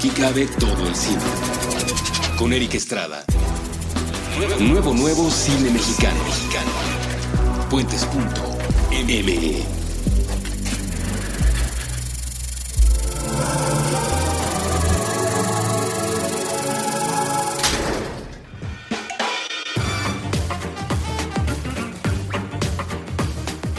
Aquí cabe todo el cine. Con Eric Estrada. Nuevo cine mexicano. Puentes.me.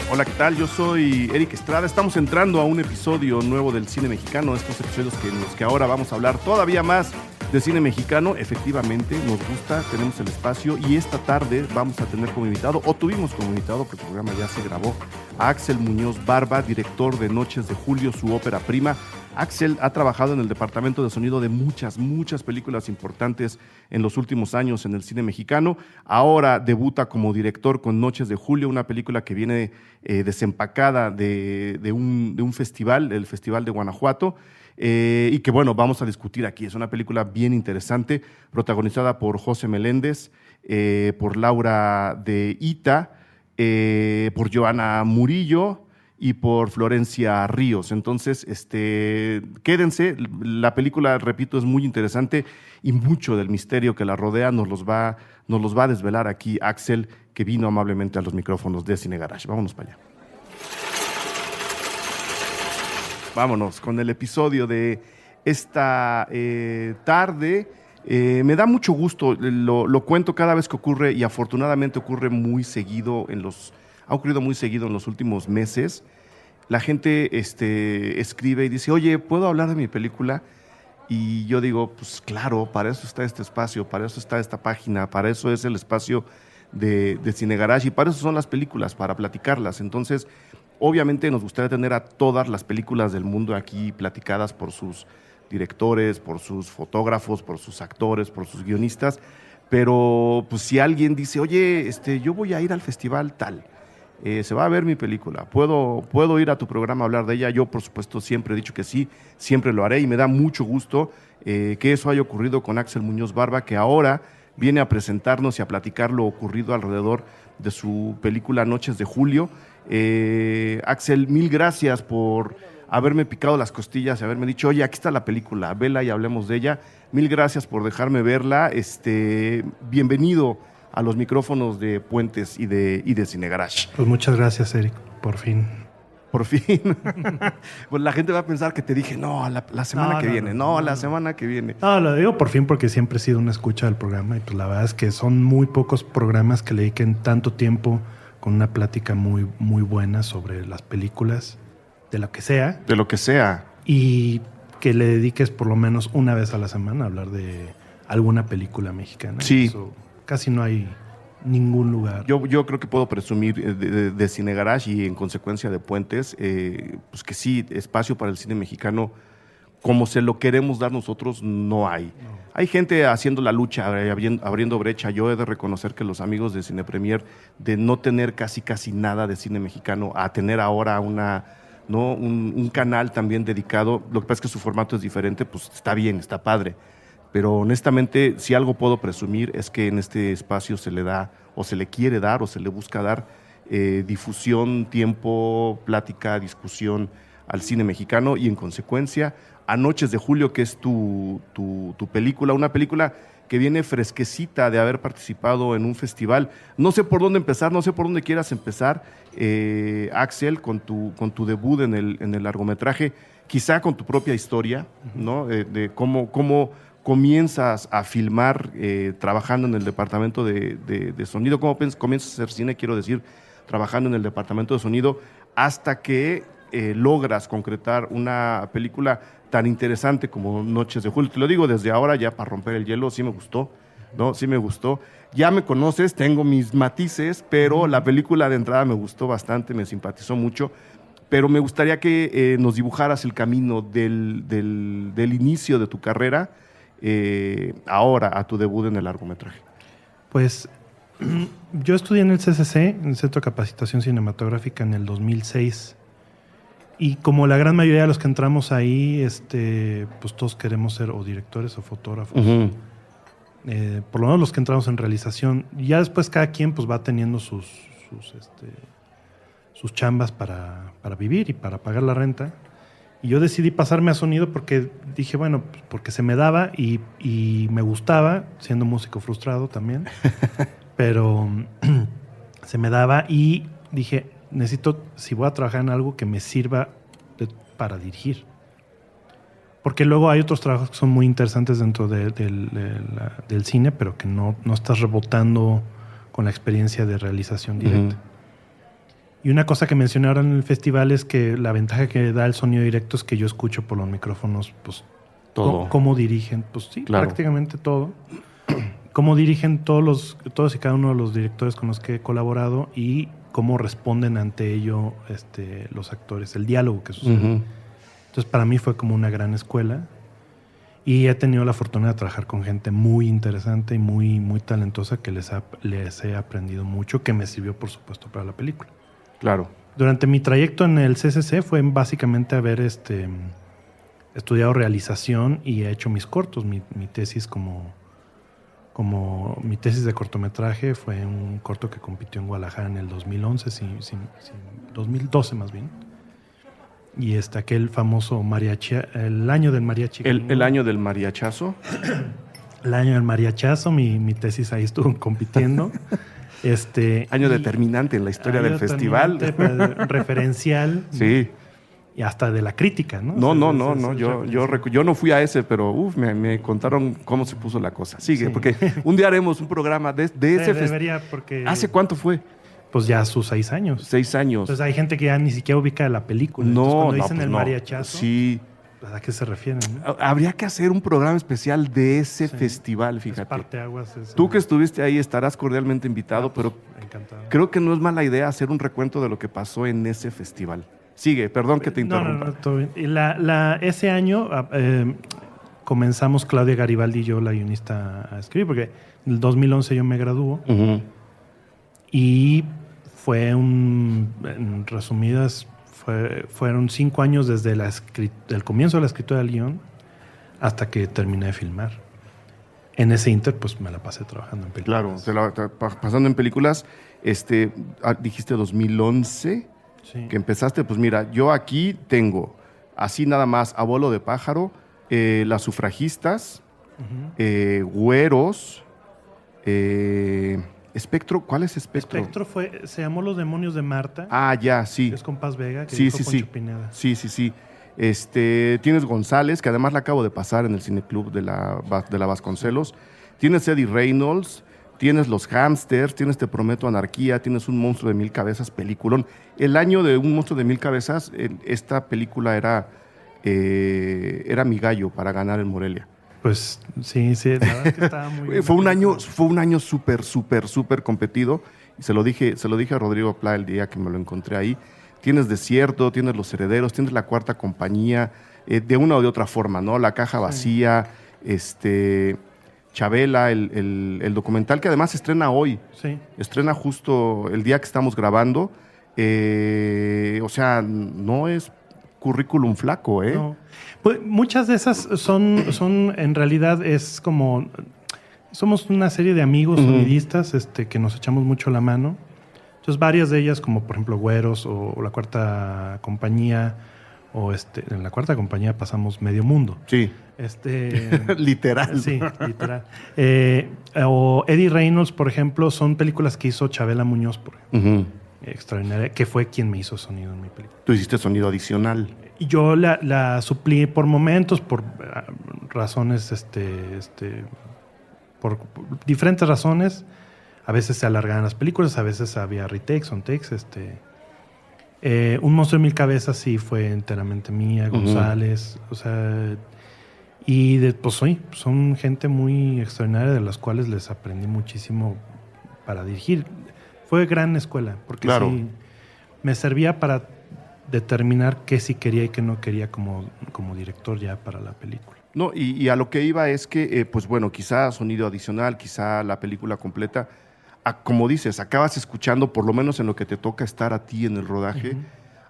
Hola, ¿qué tal? Yo soy Eric Estrada. Estamos entrando a un episodio nuevo del cine mexicano. Estos episodios en los que ahora vamos a hablar todavía más de cine mexicano. Efectivamente, nos gusta, tenemos el espacio y esta tarde vamos a tener como invitado, o tuvimos como invitado, porque el programa ya se grabó, a Axel Muñoz Barba, director de Noches de Julio, su ópera prima. Axel ha trabajado en el departamento de sonido de muchas películas importantes en los últimos años en el cine mexicano. Ahora debuta como director con Noches de Julio, una película que viene desempacada de un festival, el Festival de Guanajuato, y que, bueno, vamos a discutir aquí. Es una película bien interesante, protagonizada por José Meléndez, por Laura de Ita, por Joana Murillo y por Florencia Ríos. Entonces, quédense. La película, repito, es muy interesante y mucho del misterio que la rodea nos los va a desvelar aquí Axel, que vino amablemente a los micrófonos de Cine Garage. Vámonos para allá. Vámonos con el episodio de esta tarde. Me da mucho gusto, lo cuento cada vez que ocurre y afortunadamente ocurre muy seguido ha ocurrido muy seguido en los últimos meses. La gente escribe y dice, oye, ¿puedo hablar de mi película? Y yo digo, pues claro, para eso está este espacio, para eso está esta página, para eso es el espacio de Cine Garage y para eso son las películas, para platicarlas. Entonces, obviamente nos gustaría tener a todas las películas del mundo aquí platicadas por sus directores, por sus fotógrafos, por sus actores, por sus guionistas, pero pues si alguien dice, oye, yo voy a ir al festival tal, se va a ver mi película, ¿puedo ir a tu programa a hablar de ella? Yo, por supuesto, siempre he dicho que sí, siempre lo haré y me da mucho gusto que eso haya ocurrido con Axel Muñoz Barba, que ahora viene a presentarnos y a platicar lo ocurrido alrededor de su película Noches de Julio. Axel, mil gracias por haberme picado las costillas y haberme dicho, oye, aquí está la película, vela y hablemos de ella. Mil gracias por dejarme verla. Bienvenido a los micrófonos de Puentes y de Cine Garage. Pues muchas gracias, Eric, por fin. Por fin. Pues la gente va a pensar que te dije, no, la semana que viene. La semana que viene. No, lo digo por fin porque siempre he sido una escucha del programa y pues la verdad es que son muy pocos programas que le dediquen tanto tiempo con una plática muy, muy buena sobre las películas, de lo que sea. De lo que sea. Y que le dediques por lo menos una vez a la semana a hablar de alguna película mexicana. Sí. Eso casi no hay ningún lugar. Yo creo que puedo presumir de Cine Garage y en consecuencia de Puentes, pues que sí, espacio para el cine mexicano como se lo queremos dar nosotros, no hay. No. Hay gente haciendo la lucha, abriendo brecha. Yo he de reconocer que los amigos de Cine Premier, de no tener casi nada de cine mexicano, a tener ahora un canal también dedicado, lo que pasa es que su formato es diferente, pues está bien, está padre. Pero honestamente, si algo puedo presumir es que en este espacio se le da, o se le quiere dar, o se le busca dar difusión, tiempo, plática, discusión al cine mexicano y en consecuencia a Noches de Julio, que es tu película, una película que viene fresquecita de haber participado en un festival. No sé por dónde empezar, no sé por dónde quieras empezar, Axel, con tu debut en el largometraje, quizá con tu propia historia, ¿no? De cómo comienzas a filmar trabajando en el departamento de sonido, cómo comienzas a hacer cine, quiero decir, trabajando en el departamento de sonido, hasta que logras concretar una película tan interesante como Noches de Julio. Te lo digo desde ahora, ya para romper el hielo, sí me gustó, ¿no? Sí me gustó. Ya me conoces, tengo mis matices, pero la película de entrada me gustó bastante, me simpatizó mucho, pero me gustaría que nos dibujaras el camino del inicio de tu carrera ahora a tu debut en el largometraje. Pues yo estudié en el CCC, en el Centro de Capacitación Cinematográfica, en el 2006. Y como la gran mayoría de los que entramos ahí, pues todos queremos ser o directores o fotógrafos. Uh-huh. Por lo menos los que entramos en realización. Y ya después cada quien pues va teniendo sus chambas para vivir y para pagar la renta. Y yo decidí pasarme a sonido porque dije, bueno, porque se me daba y me gustaba, siendo músico frustrado también, pero se me daba y dije, necesito, si voy a trabajar en algo que me sirva para dirigir. Porque luego hay otros trabajos que son muy interesantes dentro del cine, pero que no estás rebotando con la experiencia de realización directa. Y una cosa que mencioné ahora en el festival es que la ventaja que da el sonido directo es que yo escucho por los micrófonos, pues, todo. cómo dirigen, pues sí, claro. prácticamente todo. Cómo dirigen todos y cada uno de los directores con los que he colaborado y cómo responden ante ello los actores, el diálogo que sucede. Entonces, para mí fue como una gran escuela y he tenido la fortuna de trabajar con gente muy interesante y muy, muy talentosa que les he aprendido mucho, que me sirvió, por supuesto, para la película. Claro. Durante mi trayecto en el CCC fue básicamente haber estudiado realización y he hecho mis cortos. Mi tesis mi tesis de cortometraje fue un corto que compitió en Guadalajara en el 2011, 2012 más bien. Y aquel famoso mariachi, el año del mariachi. El año del mariachazo. El año del mariachazo, mi tesis ahí estuvo compitiendo. Año determinante en la historia del festival. Referencial. Sí. Y hasta de la crítica, ¿no? No. Yo no fui a ese, pero me contaron cómo se puso la cosa. Sigue, porque un día haremos un programa de ese festival. ¿Hace cuánto fue? Pues ya sus 6 años. 6 años. Entonces hay gente que ya ni siquiera ubica la película. Entonces, cuando dicen el mariachazo, sí. ¿a qué se refieren? ¿No? Habría que hacer un programa especial de ese festival, fíjate. Es parteaguas. Tú que estuviste ahí estarás cordialmente invitado, pero encantado. Creo que no es mala idea hacer un recuento de lo que pasó en ese festival. Sigue, perdón que te interrumpa. No, todo bien. Ese año comenzamos Claudia Garibaldi y yo, la guionista, a escribir, porque en el 2011 yo me graduó. Y fue en resumidas, fueron 5 años desde el comienzo de la escritura del guión hasta que terminé de filmar. En ese inter, pues me la pasé trabajando en películas. Claro, pasando en películas, dijiste 2011, sí, que empezaste. Pues mira, yo aquí tengo, así nada más, Abuelo de pájaro, Las sufragistas, Güeros, Espectro. ¿Cuál es Espectro? Espectro se llamó Los demonios de Marta. Ah, ya, sí. Es con Paz Vega, que sí, dijo sí, Poncho sí. Pineda. Sí. Tienes González, que además la acabo de pasar en el Cineclub de la Vasconcelos. Tienes Eddie Reynolds, tienes Los Hamsters, tienes Te Prometo Anarquía, tienes Un monstruo de 1000 cabezas, peliculón. El año de Un monstruo de 1000 cabezas, esta película era mi gallo para ganar en Morelia. Pues sí, la verdad es que estaba muy bien. Fue un año súper competido. Y se lo dije a Rodrigo Pla el día que me lo encontré ahí. Tienes Desierto, tienes Los Herederos, tienes La Cuarta Compañía, de una o de otra forma, ¿no? La Caja Vacía, Chabela, el documental que además estrena hoy. Sí. Estrena justo el día que estamos grabando. O sea, no es currículum flaco, ¿eh? No. Pues muchas de esas son en realidad es como... Somos una serie de amigos sonidistas que nos echamos mucho la mano. Entonces, varias de ellas, como por ejemplo Güeros o La Cuarta Compañía, en La Cuarta Compañía pasamos medio mundo. Sí. Literal. Sí, literal. O Eddie Reynolds, por ejemplo, son películas que hizo Chabela Muñoz, por ejemplo. Extraordinaria, que fue quien me hizo sonido en mi película. Tú hiciste sonido adicional. Y yo la suplí por momentos, por razones, por diferentes razones. A veces se alargaban las películas, a veces había retakes, on takes. Un monstruo de 1000 cabezas sí fue enteramente mía, González, o sea, y pues son gente muy extraordinaria de las cuales les aprendí muchísimo para dirigir. Fue gran escuela, porque claro, sí me servía para determinar qué sí quería y qué no quería como director ya para la película. No, y a lo que iba es que, pues bueno, quizá sonido adicional, quizá la película completa, como dices, acabas escuchando, por lo menos en lo que te toca estar a ti en el rodaje,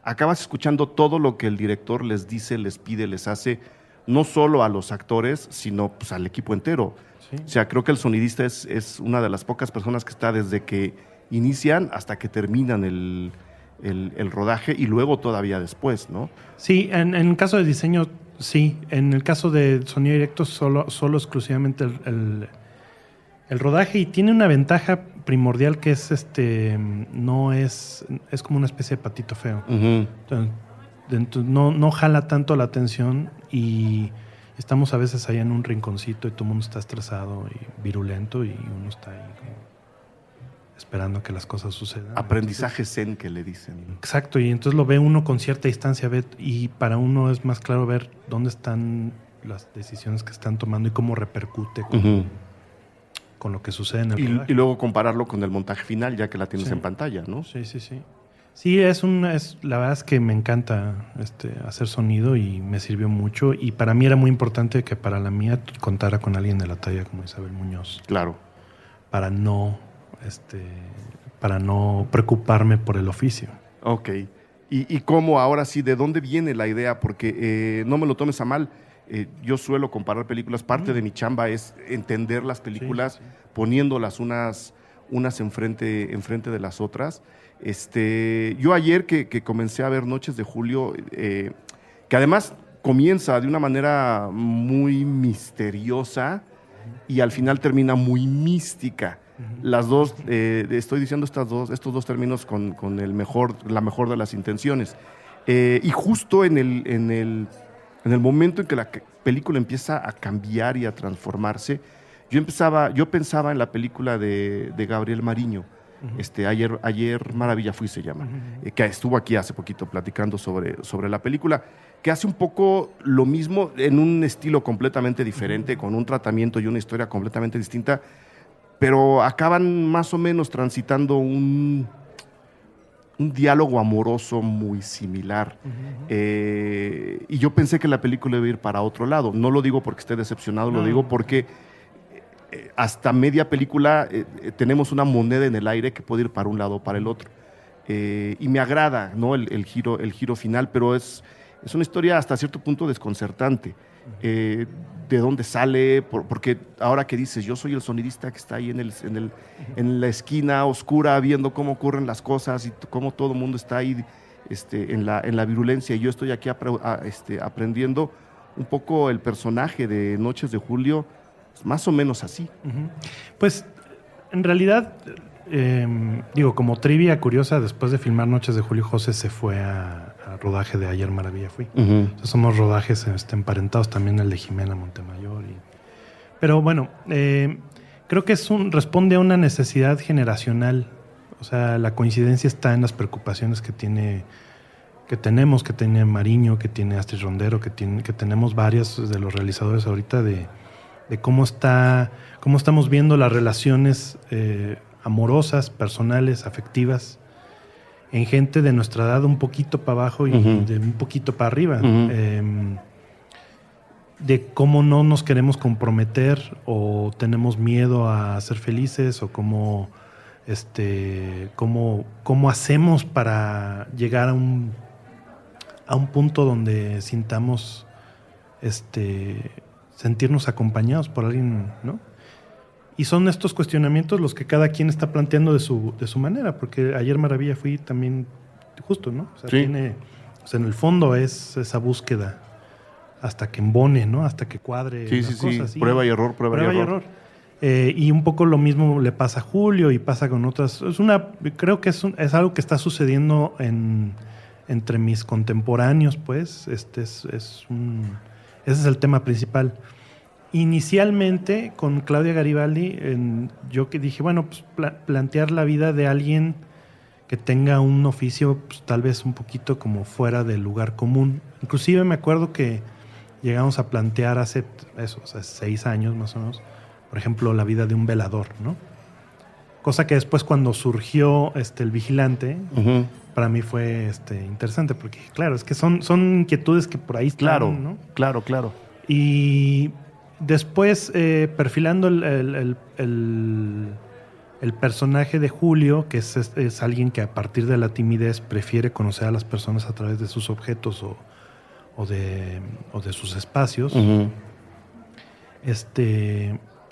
acabas escuchando todo lo que el director les dice, les pide, les hace, no solo a los actores, sino pues al equipo entero. Sí. O sea, creo que el sonidista es una de las pocas personas que está desde que inician hasta que terminan el rodaje y luego todavía después, ¿no? Sí, en el caso de diseño, sí. En el caso de sonido directo, solo exclusivamente el rodaje. Y tiene una ventaja primordial que es no es como una especie de patito feo. Uh-huh. Entonces, no jala tanto la atención y estamos a veces allá en un rinconcito y todo el mundo está estresado y virulento y uno está ahí como esperando que las cosas sucedan. Aprendizaje zen que le dicen. Exacto, y entonces lo ve uno con cierta distancia y para uno es más claro ver dónde están las decisiones que están tomando y cómo repercute con lo que sucede en el rodaje. Y luego compararlo con el montaje final, ya que la tienes en pantalla, ¿no? Sí. Sí, la verdad es que me encanta hacer sonido y me sirvió mucho. Y para mí era muy importante que para la mía contara con alguien de la talla como Isabel Muñoz. Claro. Para no preocuparme por el oficio. Ok. ¿Y cómo ahora sí, de dónde viene la idea? Porque no me lo tomes a mal. Yo suelo comparar películas. Parte de mi chamba es entender las películas, poniéndolas unas enfrente de las otras. Yo ayer que comencé a ver Noches de Julio, que además comienza de una manera muy misteriosa y al final termina muy mística. Las dos, estoy diciendo estos dos términos con la mejor de las intenciones. Y justo en el momento en que la película empieza a cambiar y a transformarse, yo pensaba en la película de Gabriel Mariño. Ayer Maravilla Fui se llama, que estuvo aquí hace poquito platicando sobre la película, que hace un poco lo mismo en un estilo completamente diferente, con un tratamiento y una historia completamente distinta, pero acaban más o menos transitando un diálogo amoroso muy similar. Y yo pensé que la película iba a ir para otro lado. No lo digo porque esté decepcionado, lo digo porque hasta media película tenemos una moneda en el aire que puede ir para un lado o para el otro. Y me agrada, ¿no? el giro final, pero es una historia hasta cierto punto desconcertante. ¿De dónde sale? Porque ahora que dices, yo soy el sonidista que está ahí en la esquina oscura viendo cómo ocurren las cosas y cómo todo el mundo está ahí en la virulencia, y yo estoy aquí aprendiendo un poco el personaje de Noches de Julio, más o menos así. Pues en realidad, como trivia curiosa, después de filmar Noches de Julio, José se fue a rodaje de Ayer Maravilla Fui. Entonces somos rodajes emparentados, también el de Jimena Montemayor. Pero bueno, creo que responde a una necesidad generacional. O sea, la coincidencia está en las preocupaciones que tiene Mariño, que tiene Astrid Rondero, que tenemos varios de los realizadores ahorita de cómo estamos viendo las relaciones amorosas, personales, afectivas, en gente de nuestra edad un poquito para abajo y de un poquito para arriba. De cómo no nos queremos comprometer o tenemos miedo a ser felices, o cómo hacemos para llegar a un punto donde sintamos sentirnos acompañados por alguien, ¿no? Y son estos cuestionamientos los que cada quien está planteando de su manera, porque Ayer Maravilla Fui también justo, ¿no? O sea, en el fondo es esa búsqueda hasta que embone, ¿no? Hasta que cuadre las cosas. Sí. Prueba y error. Y un poco lo mismo le pasa a Julio y pasa con otras. Creo que es algo que está sucediendo entre mis contemporáneos, pues. Ese es el tema principal. Inicialmente, con Claudia Garibaldi, yo que dije, bueno, pues plantear la vida de alguien que tenga un oficio, pues, tal vez un poquito como fuera del lugar común. Inclusive me acuerdo que llegamos a plantear hace 6 años más o menos, por ejemplo, la vida de un velador, ¿no? Cosa que después, cuando surgió El Vigilante, para mí fue interesante, porque claro, es que son inquietudes que por ahí están, ¿no? Claro. Y después, perfilando el personaje de Julio, que es alguien que a partir de la timidez prefiere conocer a las personas a través de sus objetos o de sus espacios,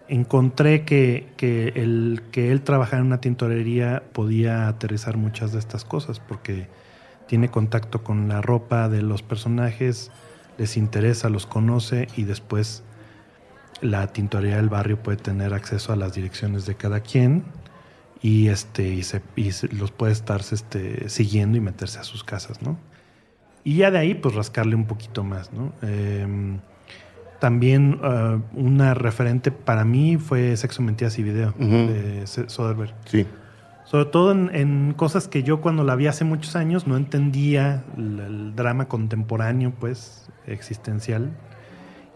encontré que él trabajara en una tintorería podía aterrizar muchas de estas cosas, porque tiene contacto con la ropa de los personajes, les interesa, los conoce, y después la tintorería del barrio puede tener acceso a las direcciones de cada quien y los puede estar siguiendo y meterse a sus casas, ¿no? Y ya de ahí, pues rascarle un poquito más, ¿no? También una referente para mí fue Sexo, Mentiras y Video, de Soderbergh. Sí. Sobre todo en cosas que yo cuando la vi hace muchos años no entendía el drama contemporáneo, pues, existencial.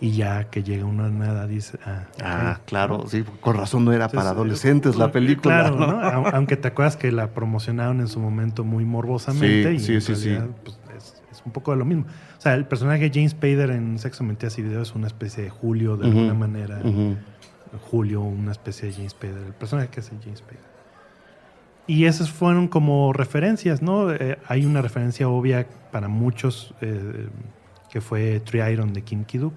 Y ya que llega una edad dice... okay, claro, ¿no? sí, con razón no era para adolescentes la película. Claro, ¿no? Aunque te acuerdas que la promocionaron en su momento muy morbosamente. Sí, y sí. pues, es un poco de lo mismo. O sea, el personaje de James Spader en Sexo, Mentiras y Video es una especie de Julio, de alguna manera. Julio, una especie de James Spader. El personaje que es el James Spader. Y esas fueron como referencias, ¿no? Hay una referencia obvia para muchos... que fue Tri-Iron de Kim Ki-duk.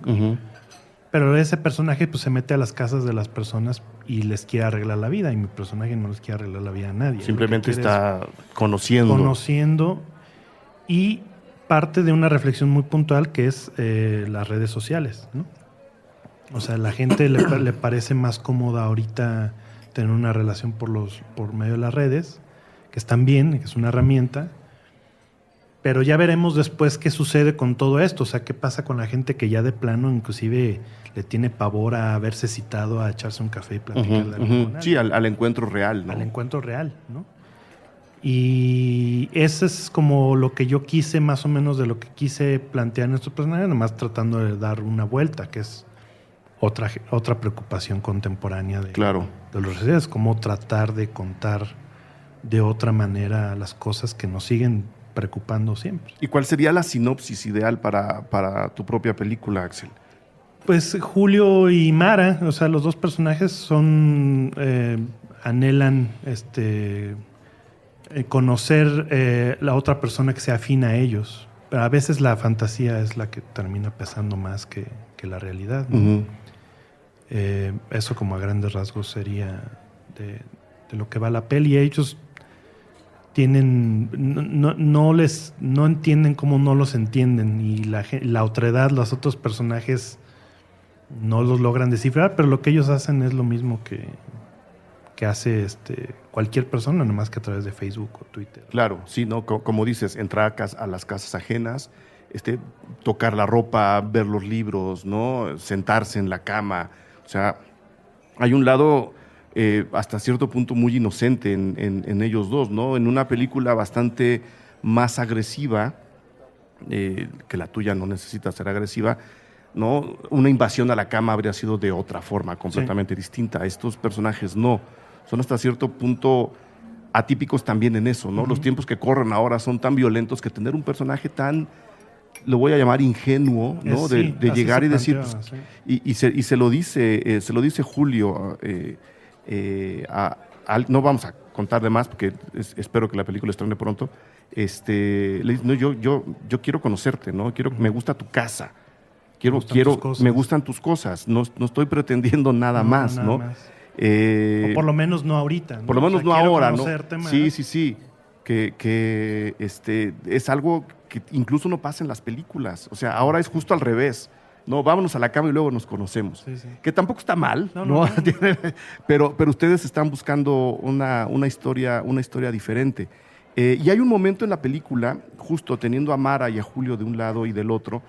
Pero ese personaje pues se mete a las casas de las personas y les quiere arreglar la vida, y mi personaje no les quiere arreglar la vida a nadie. Simplemente está conociendo. Y parte de una reflexión muy puntual que es las redes sociales, ¿no? O sea, la gente le parece más cómoda ahorita tener una relación por medio de las redes, que están bien, que es una herramienta. Pero ya veremos después qué sucede con todo esto. O sea, qué pasa con la gente que ya de plano inclusive le tiene pavor a haberse citado a echarse un café y platicar de algo con alguien. Sí, al encuentro real, ¿no? Al encuentro real, ¿no? Y eso es como lo que yo quise, más o menos de lo que quise plantear en estos personajes, nomás tratando de dar una vuelta, que es otra preocupación contemporánea de los residentes, como tratar de contar de otra manera las cosas que nos siguen preocupando siempre. ¿Y cuál sería la sinopsis ideal para tu propia película, Axel? Pues Julio y Mara, o sea, los dos personajes anhelan conocer la otra persona que sea afín a ellos. Pero a veces la fantasía es la que termina pesando más que la realidad, ¿no? Eso como a grandes rasgos sería de lo que va la peli. Ellos no entienden cómo no los entienden, y la otredad, los otros personajes no los logran descifrar, pero lo que ellos hacen es lo mismo que hace cualquier persona, nomás que a través de Facebook o Twitter. Claro, sí, ¿no? Como dices, entrar a las casas ajenas, tocar la ropa, ver los libros, ¿no? Sentarse en la cama. O sea, hay un lado hasta cierto punto muy inocente en ellos dos, ¿no? En una película bastante más agresiva, que la tuya no necesita ser agresiva, ¿no? Una invasión a la cama habría sido de otra forma, completamente distinta. Estos personajes no. Son hasta cierto punto atípicos también en eso, ¿no? Los tiempos que corren ahora son tan violentos que tener un personaje tan, lo voy a llamar ingenuo, ¿no? De llegar y decir, y se lo dice Julio, no vamos a contar de más porque espero que la película estrene pronto. Le dice, no, yo quiero conocerte, ¿no? Me gusta tu casa. Me gustan tus cosas. No estoy pretendiendo nada más, ¿no? O por lo menos no ahorita, ¿no? Por lo menos no ahora, ¿no? Más. Sí. Que es algo que incluso no pasa en las películas. O sea, ahora es justo al revés. No, vámonos a la cama y luego nos conocemos. Sí. Que tampoco está mal, ¿no? Pero ustedes están buscando una historia diferente. Y hay un momento en la película, justo teniendo a Mara y a Julio de un lado y del otro,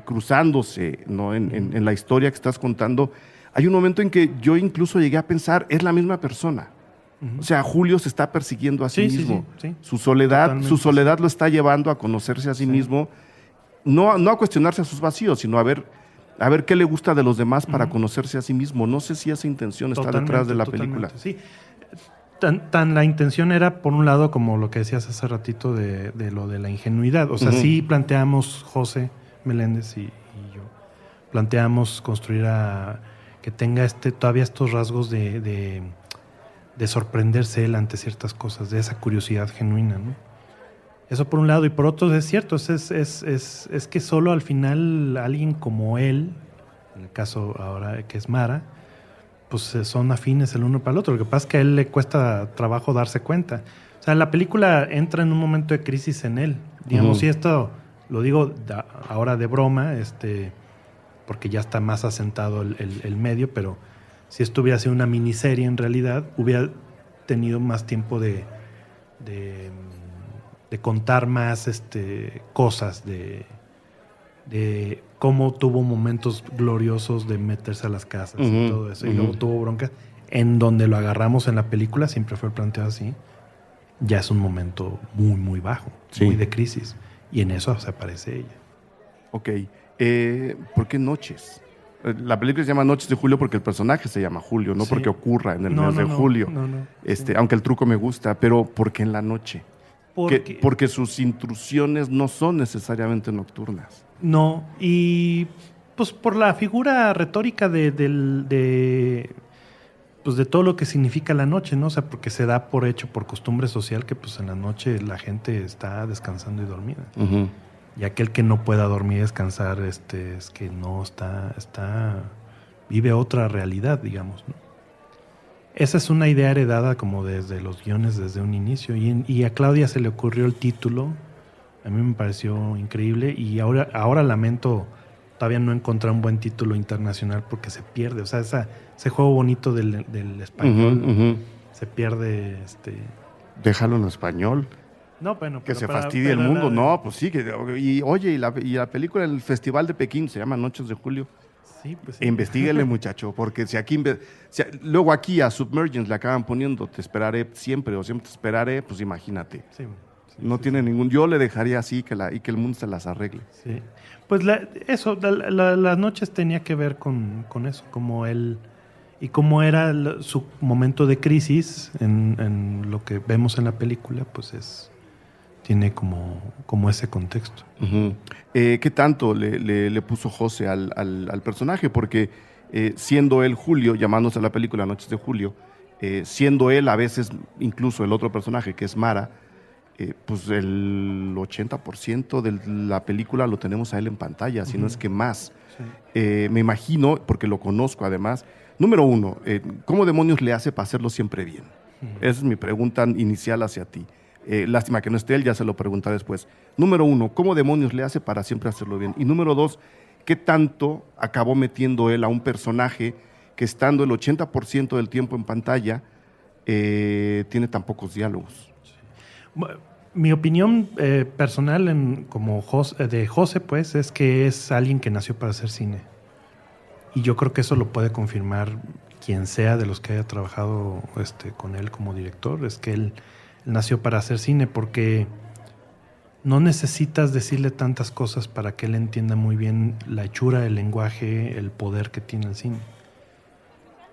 cruzándose, ¿no? En la historia que estás contando, hay un momento en que yo incluso llegué a pensar, es la misma persona. O sea, Julio se está persiguiendo a sí mismo. Sí. Su soledad lo está llevando a conocerse a sí mismo. No a cuestionarse a sus vacíos, sino a ver qué le gusta de los demás para conocerse a sí mismo. No sé si esa intención está detrás de la película. Sí. Tan la intención era, por un lado, como lo que decías hace ratito de lo de la ingenuidad. O sea, sí planteamos, José Meléndez y yo, planteamos construir que tenga todavía estos rasgos de sorprenderse él ante ciertas cosas, de esa curiosidad genuina, ¿no? Eso por un lado, y por otro es cierto, es que solo al final alguien como él, en el caso ahora que es Mara, pues son afines el uno para el otro. Lo que pasa es que a él le cuesta trabajo darse cuenta. O sea, la película entra en un momento de crisis en él. Digamos, y esto lo digo ahora de broma, porque ya está más asentado el medio, pero si esto hubiera sido una miniserie en realidad, hubiera tenido más tiempo de contar más cosas de cómo tuvo momentos gloriosos de meterse a las casas y todo eso, y luego tuvo broncas. En donde lo agarramos en la película, siempre fue planteado así, ya es un momento muy, muy bajo, muy de crisis. Y en eso se aparece ella. Ok. ¿Por qué Noches? La película se llama Noches de Julio porque el personaje se llama Julio, no porque ocurra en el mes de julio. Aunque el truco me gusta, pero ¿por qué en la noche? Porque sus intrusiones no son necesariamente nocturnas. No, y pues por la figura retórica de todo lo que significa la noche, ¿no? O sea, porque se da por hecho, por costumbre social, que pues en la noche la gente está descansando y dormida. Y aquel que no pueda dormir y descansar, es que no vive otra realidad, digamos, ¿no? Esa es una idea heredada como desde los guiones desde un inicio. Y a Claudia se le ocurrió el título. A mí me pareció increíble. Y ahora lamento todavía no encontrar un buen título internacional porque se pierde. O sea, ese juego bonito del español se pierde. Déjalo en español. No, bueno, que se fastidie el mundo. No, pues sí. Y la película del Festival de Pekín se llama Noches de Julio. Sí, pues sí. Investíguele, muchacho, porque luego aquí a Submergence le acaban poniendo Te esperaré siempre o siempre te esperaré, pues imagínate. No tiene ningún. Yo le dejaría así y que el mundo se las arregle. Sí. Pues las noches tenía que ver con eso, como él y cómo era su momento de crisis en lo que vemos en la película, pues tiene como ese contexto. ¿Qué tanto le puso José al personaje? Porque siendo él Julio, llamándose a la película Noches de Julio, siendo él a veces incluso el otro personaje que es Mara, pues el 80% de la película lo tenemos a él en pantalla, si no es que más. Sí. Me imagino, porque lo conozco además. Número uno, ¿cómo demonios le hace para hacerlo siempre bien? Esa es mi pregunta inicial hacia ti. Lástima que no esté él, ya se lo preguntaré después. Número uno, ¿cómo demonios le hace para siempre hacerlo bien? Y número dos, ¿qué tanto acabó metiendo él a un personaje que estando el 80% del tiempo en pantalla tiene tan pocos diálogos? Mi opinión personal de José, pues, es que es alguien que nació para hacer cine. Y yo creo que eso lo puede confirmar quien sea de los que haya trabajado con él como director. Es que él nació para hacer cine porque no necesitas decirle tantas cosas para que él entienda muy bien la hechura, el lenguaje, el poder que tiene el cine.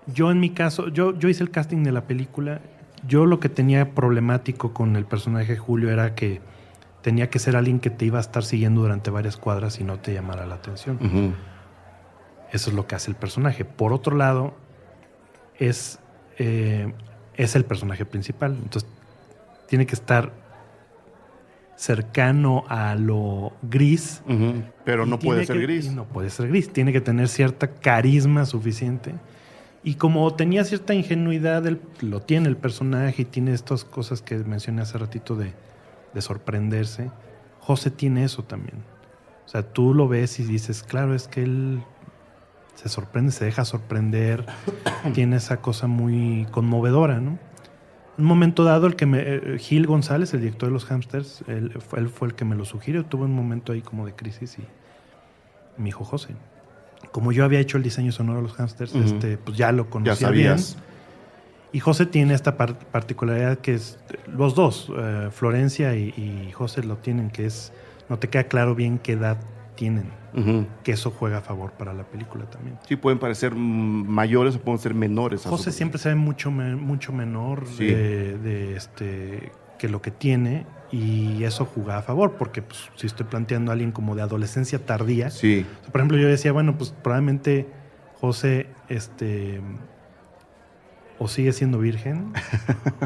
Yo en mi caso, yo hice el casting de la película. Yo lo que tenía problemático con el personaje de Julio era que tenía que ser alguien que te iba a estar siguiendo durante varias cuadras y no te llamara la atención. Eso es lo que hace el personaje. Por otro lado, es el personaje principal. Entonces, tiene que estar cercano a lo gris. Pero no puede ser gris. No puede ser gris. Tiene que tener cierta carisma suficiente. Y como tenía cierta ingenuidad, lo tiene el personaje y tiene estas cosas que mencioné hace ratito de sorprenderse. José tiene eso también. O sea, tú lo ves y dices, claro, es que él se sorprende, se deja sorprender. Tiene esa cosa muy conmovedora, ¿no? Un momento dado, Gil González, el director de Los Hamsters, él fue el que me lo sugirió. Tuve un momento ahí como de crisis y me dijo, José, como yo había hecho el diseño sonoro de Los Hamsters, pues ya lo conocía bien. Y José tiene esta particularidad que es, los dos, Florencia y José lo tienen, que es, no te queda claro bien qué edad tienen, que eso juega a favor para la película también. Sí, pueden parecer mayores o pueden ser menores. José siempre se ve mucho menor que lo que tiene, y eso juega a favor, porque pues, si estoy planteando a alguien como de adolescencia tardía, sí. O sea, por ejemplo, yo decía, bueno, pues probablemente José, o sigue siendo virgen,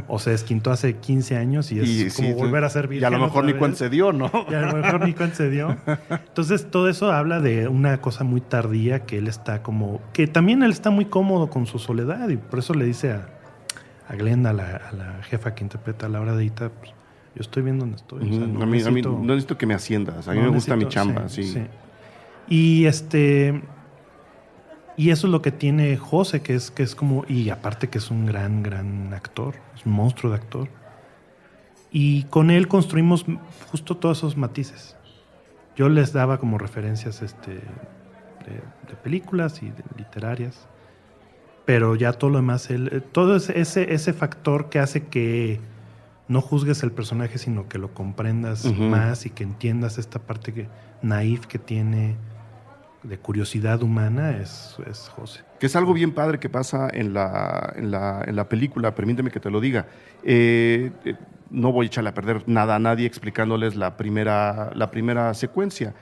o se desquintó hace 15 años y es como volver a ser virgen. Y a lo mejor ni vez. cuenta se dio, ¿no? Y a lo mejor ni cuenta se dio. Entonces, todo eso habla de una cosa muy tardía que él está como... Que también él está muy cómodo con su soledad y por eso le dice a Glenda, a la jefa que interpreta a Laura Deita, pues, yo estoy bien donde estoy. O sea, a mí no necesito que me asciendas. A mí me gusta mi chamba, sí. Y y eso es lo que tiene José, que es como... Y aparte que es un gran actor. Es un monstruo de actor. Y con él construimos justo todos esos matices. Yo les daba como referencias de películas y de literarias. Pero ya todo lo demás, todo ese factor que hace que no juzgues el personaje, sino que lo comprendas más y que entiendas esta parte naif que tiene de curiosidad humana es José. Que es algo bien padre que pasa en la película, permíteme que te lo diga. No voy a echarle a perder nada a nadie explicándoles la primera secuencia.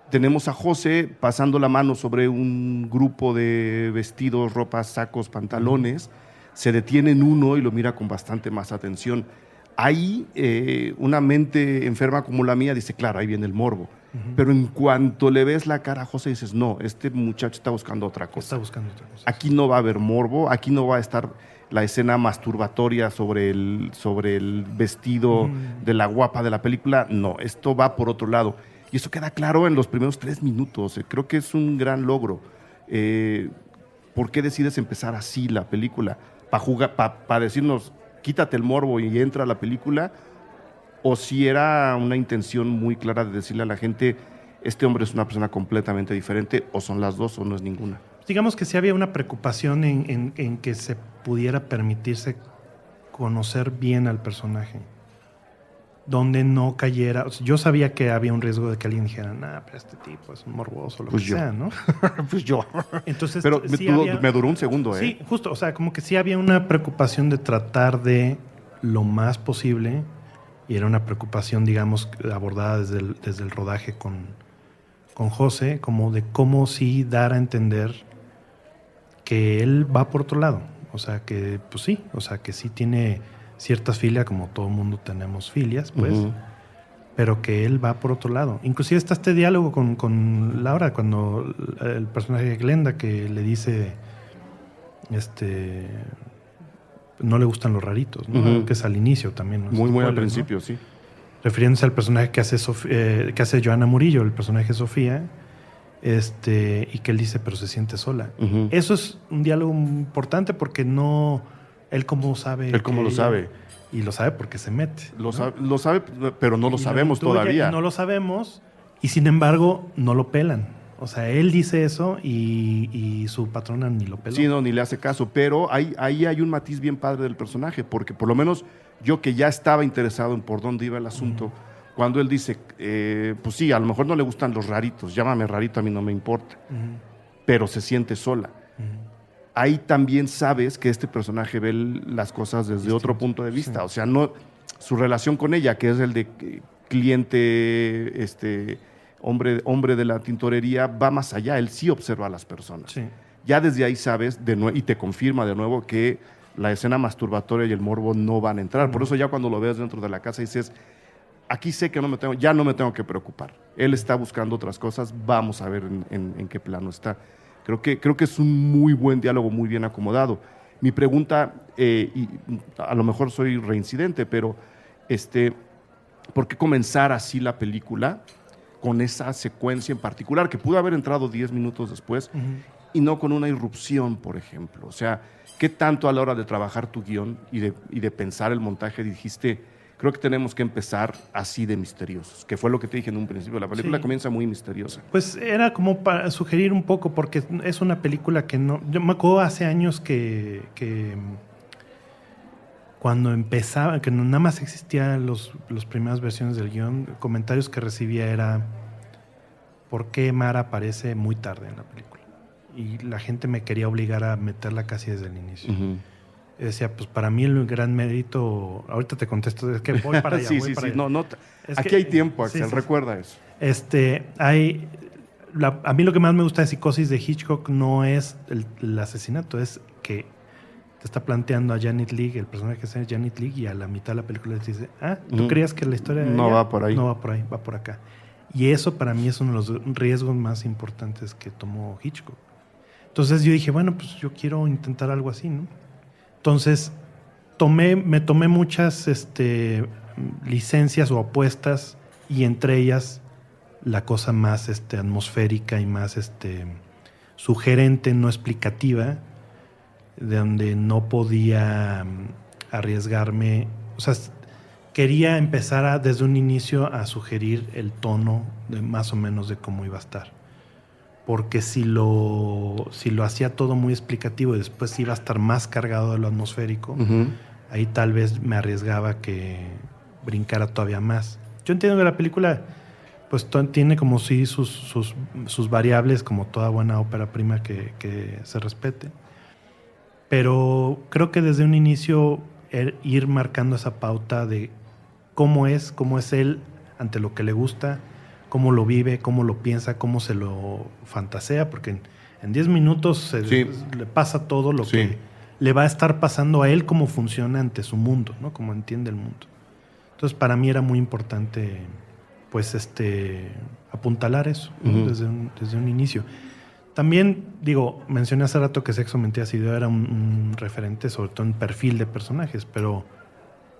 Tenemos a José pasando la mano sobre un grupo de vestidos, ropas, sacos, pantalones. Se detiene en uno y lo mira con bastante más atención. Ahí una mente enferma como la mía dice, claro, ahí viene el morbo. Pero en cuanto le ves la cara a José dices, no, este muchacho está buscando otra cosa. Está buscando otra cosa. Aquí no va a haber morbo, aquí no va a estar la escena masturbatoria sobre el vestido de la guapa de la película. No, esto va por otro lado. Y eso queda claro en los primeros 3 minutos. Creo que es un gran logro. ¿Por qué decides empezar así la película? ¿Para decirnos, quítate el morbo y entra a la película? ¿O si era una intención muy clara de decirle a la gente, este hombre es una persona completamente diferente, o son las dos o no es ninguna? Digamos que sí había una preocupación en que se pudiera permitirse conocer bien al personaje, donde no cayera. O sea, yo sabía que había un riesgo de que alguien dijera, pero este tipo es un morboso, lo pues que yo. sea, ¿no? Pues yo. Entonces, pero sí me duró un segundo, ¿eh? Sí, justo. O sea, como que sí había una preocupación de tratar de lo más posible, y era una preocupación, digamos, abordada desde el rodaje con José, como de cómo sí dar a entender que él va por otro lado. O sea, que pues sí, o sea, que sí tiene ciertas filias, como todo mundo tenemos filias, pues, pero que él va por otro lado. Inclusive está este diálogo con Laura, cuando el personaje de Glenda que le dice, no le gustan los raritos, ¿no? Que es al inicio también, ¿no? Muy al ¿no? principio, sí. Refiriéndose al personaje que hace Joana Murillo, el personaje de Sofía, y que él dice, pero se siente sola. Eso es un diálogo importante porque no... Él cómo sabe... Él cómo lo sabe. Y lo sabe porque se mete. Lo sabe, pero no lo sabemos todavía. No lo sabemos y sin embargo no lo pelan. O sea, él dice eso y su patrona ni lo peló. Sí, no, ni le hace caso. Pero ahí hay un matiz bien padre del personaje, porque por lo menos yo que ya estaba interesado en por dónde iba el asunto, cuando él dice, pues sí, a lo mejor no le gustan los raritos, llámame rarito, a mí no me importa, pero se siente sola. Ahí también sabes que este personaje ve las cosas desde otro punto de vista. Sí. O sea, no, su relación con ella, que es el de cliente, hombre de la tintorería, va más allá. Él sí observa a las personas. Sí. Ya desde ahí sabes, y te confirma de nuevo que la escena masturbatoria y el morbo no van a entrar. Por eso ya cuando lo ves dentro de la casa dices, aquí sé que ya no me tengo que preocupar. Él está buscando otras cosas, vamos a ver en qué plano está. Creo que es un muy buen diálogo, muy bien acomodado. Mi pregunta, y a lo mejor soy reincidente, pero ¿por qué comenzar así la película con esa secuencia en particular, que pudo haber entrado 10 minutos después, y no con una irrupción, por ejemplo? O sea, ¿qué tanto a la hora de trabajar tu guión y de pensar el montaje dijiste, creo que tenemos que empezar así de misteriosos? Que fue lo que te dije en un principio, la película comienza muy misteriosa. Pues era como para sugerir un poco, porque es una película que no... Yo me acuerdo hace años que cuando empezaba, que nada más existían las primeras versiones del guión, comentarios que recibía era ¿por qué Mara aparece muy tarde en la película? Y la gente me quería obligar a meterla casi desde el inicio. Decía, pues para mí el gran mérito, ahorita te contesto, es que voy para allá, voy para allá. No, aquí hay tiempo, Axel, recuerda eso. A mí lo que más me gusta de Psicosis de Hitchcock no es el asesinato, es que te está planteando a Janet Leigh, el personaje que es Janet Leigh, y a la mitad de la película te dice, ¿tú creías que la historia de no ella? va por ahí? No va por ahí, va por acá. Y eso para mí es uno de los riesgos más importantes que tomó Hitchcock. Entonces yo dije, bueno, pues yo quiero intentar algo así, ¿no? Entonces me tomé muchas licencias o apuestas, y entre ellas la cosa más atmosférica y más sugerente, no explicativa, de donde no podía arriesgarme. O sea, quería empezar desde un inicio a sugerir el tono de más o menos de cómo iba a estar. Porque si lo hacía todo muy explicativo y después iba a estar más cargado de lo atmosférico, ahí tal vez me arriesgaba que brincara todavía más. Yo entiendo que la película pues tiene como sí sus variables, como toda buena ópera prima que se respete. Pero creo que desde un inicio ir marcando esa pauta de cómo es él ante lo que le gusta, cómo lo vive, cómo lo piensa, cómo se lo fantasea, porque en 10 minutos le pasa todo lo que le va a estar pasando a él, cómo funciona ante su mundo, ¿no? Cómo entiende el mundo. Entonces para mí era muy importante pues apuntalar eso, ¿no? desde un inicio. También, mencioné hace rato que Sexo, Mentiras y Video era un referente, sobre todo en perfil de personajes, pero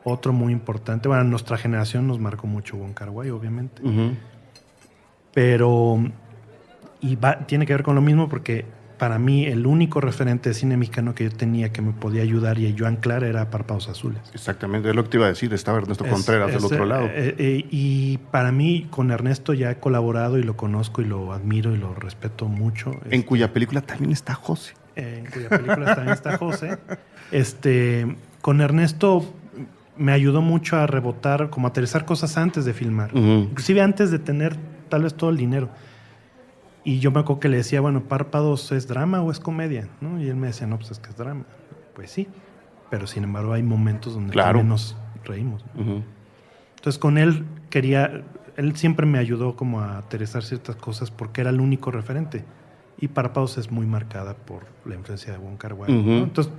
otro muy importante, bueno, nuestra generación nos marcó mucho Wong Kar-wai, obviamente. Pero, tiene que ver con lo mismo, porque para mí el único referente de cine mexicano que yo tenía que me podía ayudar y yo anclar era Párpados Azules. Exactamente, es lo que te iba a decir, estaba Ernesto Contreras del otro lado. Y para mí, con Ernesto ya he colaborado y lo conozco y lo admiro y lo respeto mucho. En cuya película también está José. Con Ernesto me ayudó mucho a rebotar, como a aterrizar cosas antes de filmar. Inclusive antes de tener tal vez todo el dinero. Y yo me acuerdo que le decía, bueno, ¿Párpados es drama o es comedia? ¿No? Y él me decía, no, pues es que es drama. Pues sí, pero sin embargo hay momentos donde también nos reímos, ¿no? Entonces con él él siempre me ayudó como a aterrizar ciertas cosas porque era el único referente. Y Párpados es muy marcada por la influencia de Wong Kar-wai, ¿no? Entonces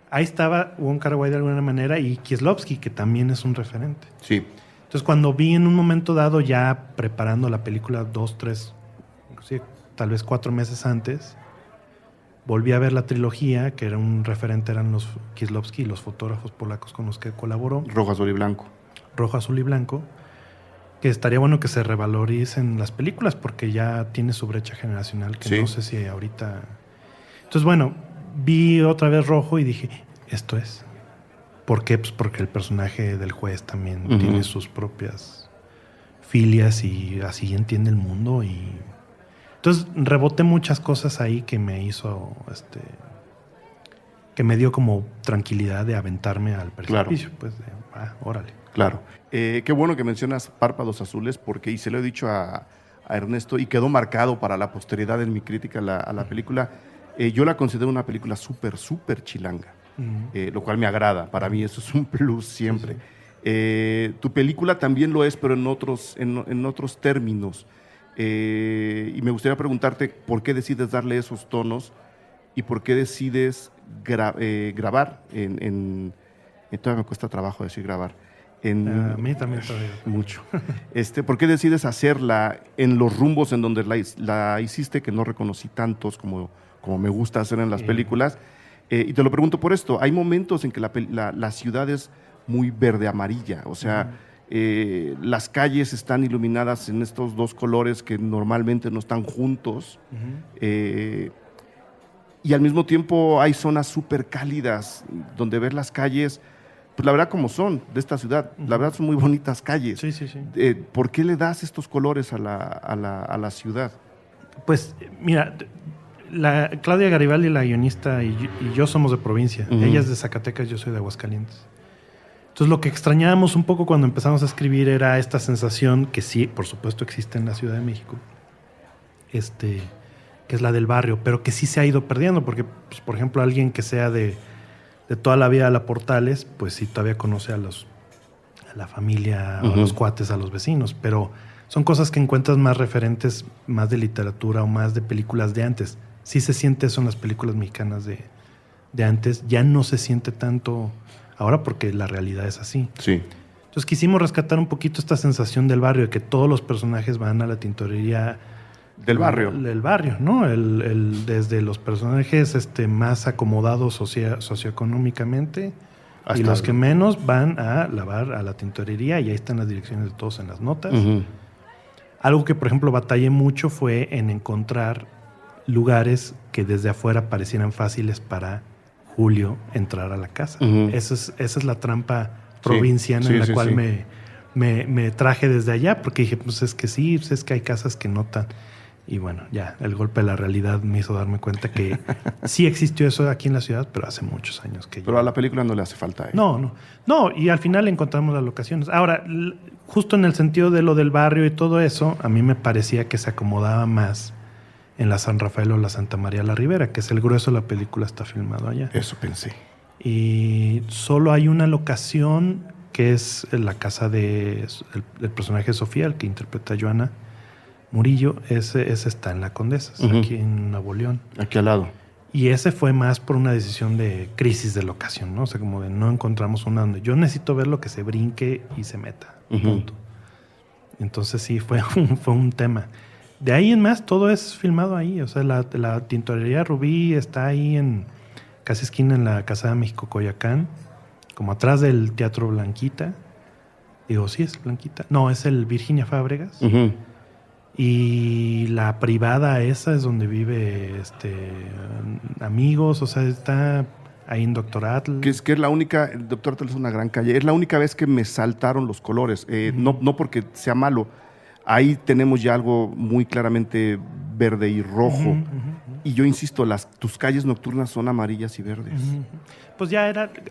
ahí estaba Wong Kar-wai de alguna manera y Kieslowski, que también es un referente. Sí. Entonces cuando vi en un momento dado, ya preparando la película 2, 3, inclusive tal vez 4 meses antes, volví a ver la trilogía, que era un referente, eran los Kieslowski, los fotógrafos polacos con los que colaboró. Rojo, Azul y Blanco. Rojo, Azul y Blanco, que estaría bueno que se revaloricen las películas porque ya tiene su brecha generacional, que no sé si ahorita... Entonces, bueno, vi otra vez Rojo y dije, esto es. ¿Por qué? Pues porque el personaje del juez también tiene sus propias filias y así entiende el mundo. Y entonces reboté muchas cosas ahí que me hizo, que me dio como tranquilidad de aventarme al precipicio. Claro. Pues, órale. Claro. Qué bueno que mencionas Párpados Azules, porque, y se lo he dicho a Ernesto, y quedó marcado para la posteridad en mi crítica a la película. Yo la considero una película súper chilanga. Lo cual me agrada. Para mí eso es un plus siempre. Tu película también lo es, pero en otros términos. Y me gustaría preguntarte por qué decides darle esos tonos y por qué decides grabar todavía me cuesta trabajo decir grabar. A mí también todavía. Mucho. ¿Por qué decides hacerla en los rumbos en donde la hiciste, que no reconocí tantos como me gusta hacer en las películas? Y te lo pregunto por esto. Hay momentos en que la ciudad es muy verde-amarilla. O sea, las calles están iluminadas en estos dos colores que normalmente no están juntos. Y al mismo tiempo hay zonas súper cálidas donde ver las calles, pues la verdad como son de esta ciudad. La verdad son muy bonitas calles. Sí. ¿Por qué le das estos colores a la ciudad? Pues mira... Claudia Garibaldi, la guionista, y yo somos de provincia. Ella es de Zacatecas, yo soy de Aguascalientes. Entonces lo que extrañábamos un poco cuando empezamos a escribir era esta sensación que sí, por supuesto existe en la Ciudad de México, que es la del barrio, pero que sí se ha ido perdiendo, porque, pues, por ejemplo, alguien que sea de toda la vida de la Portales, pues sí todavía conoce a la familia, a los cuates, a los vecinos, pero son cosas que encuentras más referentes, más de literatura o más de películas de antes. Sí se siente eso en las películas mexicanas de de antes ya no se siente tanto ahora porque la realidad es así. Sí. Entonces quisimos rescatar un poquito esta sensación del barrio, de que todos los personajes van a la tintorería Del barrio. Del barrio, ¿no? Desde los personajes más acomodados socioeconómicamente y los que menos van a lavar a la tintorería, y ahí están las direcciones de todos en las notas. Uh-huh. Algo que, por ejemplo, batallé mucho fue en encontrar lugares que desde afuera parecieran fáciles para Julio entrar a la casa. Uh-huh. Esa es la trampa provinciana en la cual me traje desde allá, porque dije, pues es que sí, pues es que hay casas que no tan... Y bueno, ya, el golpe de la realidad me hizo darme cuenta que sí existió eso aquí en la ciudad, pero hace muchos años que Pero a la película no le hace falta. No, y al final encontramos las locaciones. Ahora, justo en el sentido de lo del barrio y todo eso, a mí me parecía que se acomodaba más en la San Rafael o la Santa María la Ribera, que es el grueso de la película, está filmado allá. Eso pensé. Y solo hay una locación que es la casa del personaje de Sofía, el que interpreta a Joana Murillo. Ese está en La Condesa, Uh-huh. aquí en Nuevo León. Aquí al lado. Y ese fue más por una decisión de crisis de locación, ¿no? O sea, como de no encontramos una donde yo necesito ver lo que se brinque y se meta. Uh-huh. Punto. Entonces sí, fue un tema. De ahí en más, todo es filmado ahí. O sea, la tintorería Rubí está ahí en casi esquina en la Calzada México Coyoacán, como atrás del Teatro Blanquita. Digo, sí es Blanquita. No, es el Virginia Fábregas. Uh-huh. Y la privada esa es donde vive amigos, o sea, está ahí en Doctor Atl. Que es la única, el Doctor Atl es una gran calle, es la única vez que me saltaron los colores, no porque sea malo, ahí tenemos ya algo muy claramente verde y rojo, y yo insisto, tus calles nocturnas son amarillas y verdes. Pues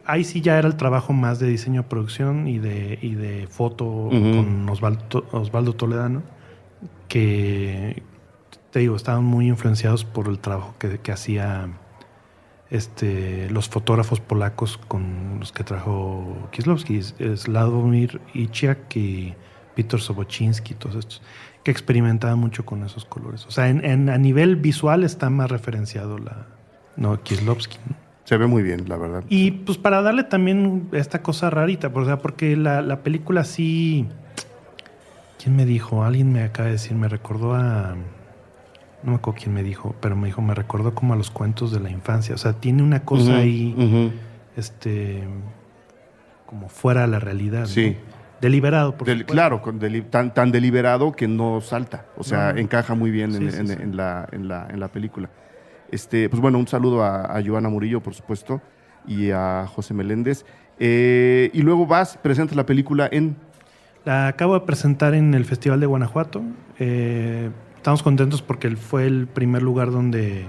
ahí sí ya era el trabajo más de diseño, producción y de foto con Osvaldo Toledano, que te digo, estaban muy influenciados por el trabajo que hacía los fotógrafos polacos con los que trajo Kieslowski, Sławomir Iciak y Peter Sobocinski, todos estos, que experimentaban mucho con esos colores. O sea, a nivel visual está más referenciado Kieslowski, ¿no? Se ve muy bien, la verdad. Y pues para darle también esta cosa rarita, o sea, porque la película sí... ¿Quién me dijo? Alguien me acaba de decir, me recordó a... No me acuerdo quién me dijo, pero me dijo, me recordó como a los cuentos de la infancia. O sea, tiene una cosa ahí, como fuera de la realidad. Sí. ¿no? Deliberado, por supuesto. Claro, tan deliberado que no salta. O sea, encaja muy bien en la película. Pues bueno, un saludo a Joana Murillo, por supuesto, y a José Meléndez. Y luego presentas la película en... La acabo de presentar en el Festival de Guanajuato. Estamos contentos porque fue el primer lugar donde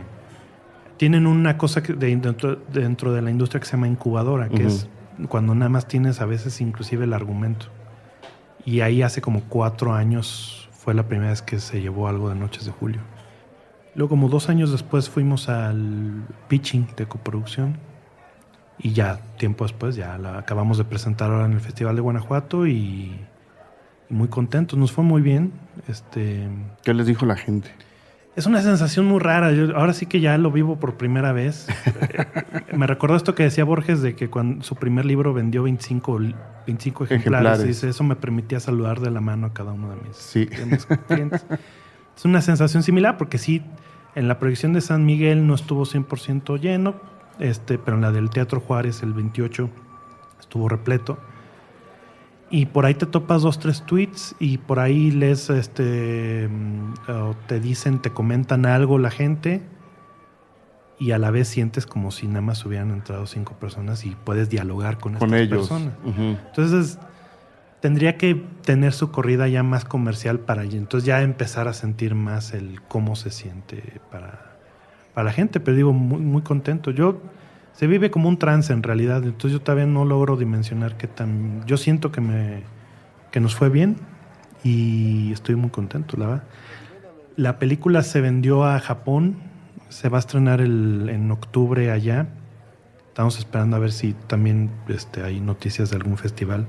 tienen una cosa dentro de la industria que se llama incubadora, que es cuando nada más tienes a veces inclusive el argumento. Y ahí hace como 4 años fue la primera vez que se llevó algo de Noches de Julio. Luego, como 2 años después, fuimos al pitching de coproducción. Y ya, tiempo después, ya la acabamos de presentar ahora en el Festival de Guanajuato y muy contentos. Nos fue muy bien. ¿Qué les dijo la gente? Es una sensación muy rara. Yo ahora sí que ya lo vivo por primera vez. Me recordó esto que decía Borges de que cuando su primer libro vendió 25 ejemplares. Dice, eso me permitía saludar de la mano a cada uno de mis clientes. Es una sensación similar porque sí, en la proyección de San Miguel no estuvo 100% lleno, pero en la del Teatro Juárez el 28 estuvo repleto. Y por ahí te topas 2, 3 tweets y por ahí lees, o te dicen, te comentan algo la gente y a la vez sientes como si nada más hubieran entrado 5 personas y puedes dialogar con estas personas. Entonces tendría que tener su corrida ya más comercial para entonces ya empezar a sentir más el cómo se siente para la gente, pero digo, muy, muy contento. Se vive como un trance en realidad, entonces yo todavía no logro dimensionar qué tan... Yo siento que nos fue bien y estoy muy contento, la verdad. La película se vendió a Japón, se va a estrenar en octubre allá. Estamos esperando a ver si también hay noticias de algún festival.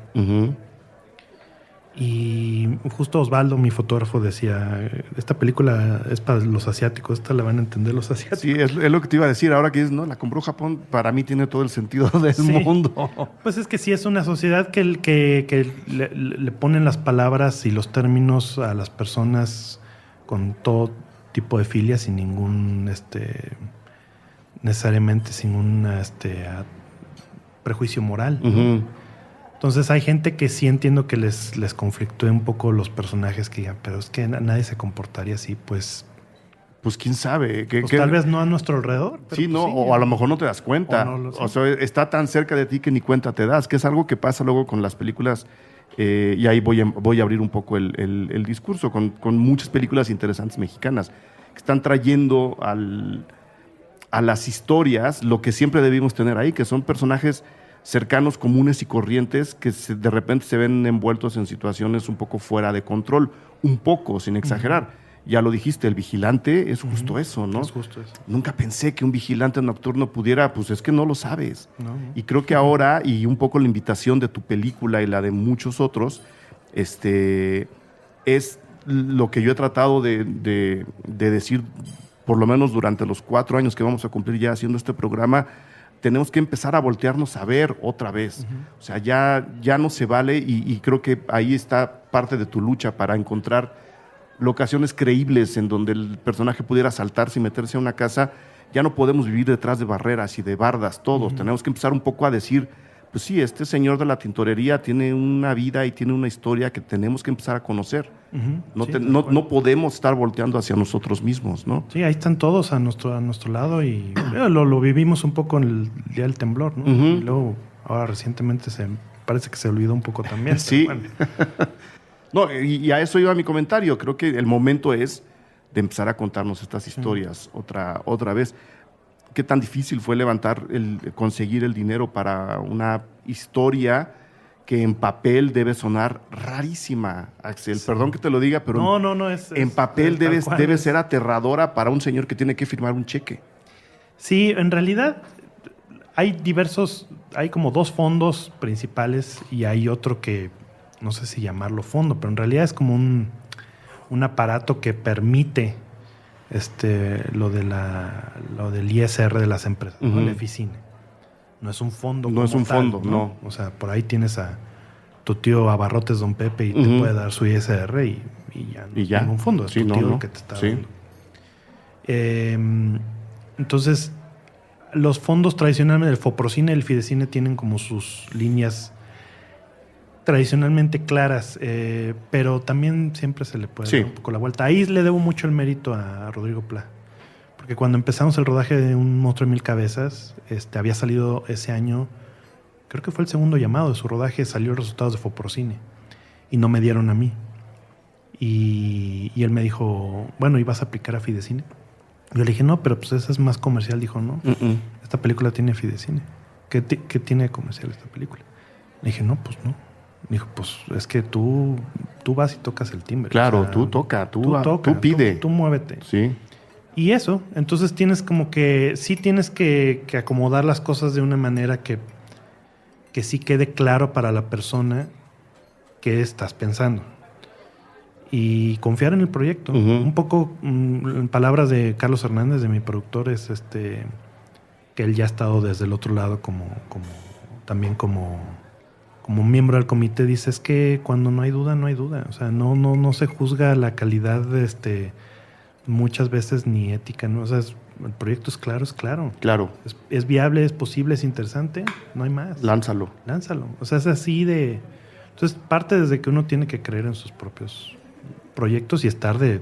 Y justo Osvaldo, mi fotógrafo, decía, esta película es para los asiáticos, esta la van a entender los asiáticos. Sí, es lo que te iba a decir. Ahora que dices, no, la compró Japón, para mí tiene todo el sentido del mundo. Pues es que sí es una sociedad que le ponen las palabras y los términos a las personas con todo tipo de filia, sin ningún, necesariamente sin un prejuicio moral. Uh-huh. Entonces hay gente que sí entiendo que les conflictúe un poco los personajes, que digan, pero es que nadie se comportaría así, pues quién sabe. tal vez no a nuestro alrededor. Sí, no, pues, o a lo mejor no te das cuenta. O sea, está tan cerca de ti que ni cuenta te das, que es algo que pasa luego con las películas. Y ahí voy a abrir un poco el discurso con muchas películas interesantes mexicanas que están trayendo a las historias lo que siempre debimos tener ahí, que son personajes cercanos, comunes y corrientes que de repente se ven envueltos en situaciones un poco fuera de control, un poco, sin exagerar. Uh-huh. Ya lo dijiste, el vigilante es justo eso, ¿no? Es justo eso. Nunca pensé que un vigilante nocturno pudiera, pues es que no lo sabes. No. Y creo que ahora, y un poco la invitación de tu película y la de muchos otros, es lo que yo he tratado de decir, por lo menos durante los 4 años que vamos a cumplir ya haciendo este programa. Tenemos que empezar a voltearnos a ver otra vez. Uh-huh. O sea, ya no se vale y creo que ahí está parte de tu lucha para encontrar locaciones creíbles en donde el personaje pudiera saltarse y meterse a una casa. Ya no podemos vivir detrás de barreras y de bardas todos. Uh-huh. Tenemos que empezar un poco a decir, pues sí, este señor de la tintorería tiene una vida y tiene una historia que tenemos que empezar a conocer. Uh-huh. No podemos estar volteando hacia nosotros mismos, ¿no? Sí, ahí están todos a nuestro lado y lo vivimos un poco en el día del temblor, ¿no? Uh-huh. Y luego, ahora recientemente parece que se olvidó un poco también. Sí. Bueno. No, y a eso iba mi comentario. Creo que el momento es de empezar a contarnos estas historias otra vez. ¿Qué tan difícil fue conseguir el dinero para una historia que en papel debe sonar rarísima, Axel? Sí. Perdón que te lo diga, pero no en papel debe ser aterradora para un señor que tiene que firmar un cheque. Sí, en realidad hay como 2 fondos principales y hay otro que no sé si llamarlo fondo, pero en realidad es como un aparato que permite lo del ISR de las empresas, uh-huh. ¿no? El EFICINE. No es un fondo. No es un fondo, no. O sea, por ahí tienes a tu tío Abarrotes Don Pepe y uh-huh. te puede dar su ISR y ya. No es un fondo, es tu tío que te está dando. Entonces, los fondos tradicionalmente, el FOPROCINE y el FIDECINE tienen como sus líneas tradicionalmente claras, pero también siempre se le puede dar un poco la vuelta. Ahí le debo mucho el mérito a Rodrigo Pla, porque cuando empezamos el rodaje de Un monstruo de 1000 cabezas, había salido ese año, creo que fue el segundo llamado de su rodaje, salió los resultados de FOPROCINE y no me dieron a mí. Y él me dijo, bueno, ¿ibas a aplicar a Fidecine? Yo le dije, no, pero pues esa es más comercial. Dijo, no, esta película tiene Fidecine. ¿Qué tiene de comercial esta película? Le dije, no, pues no. Dijo, pues es que tú vas y tocas el timbre. Claro, o sea, tú pide. Tú muévete. Sí. Y eso, entonces tienes como que, sí tienes que acomodar las cosas de una manera que sí quede claro para la persona qué estás pensando. Y confiar en el proyecto. Un poco, en palabras de Carlos Hernández, de mi productor, es que él ya ha estado desde el otro lado como miembro del comité. Dice, es que cuando no hay duda, no hay duda. O sea, no se juzga la calidad muchas veces ni ética, ¿no? O sea, el proyecto es claro. Claro. Es viable, es posible, es interesante, no hay más. Lánzalo. O sea, es así de... Entonces, parte desde que uno tiene que creer en sus propios proyectos y estar de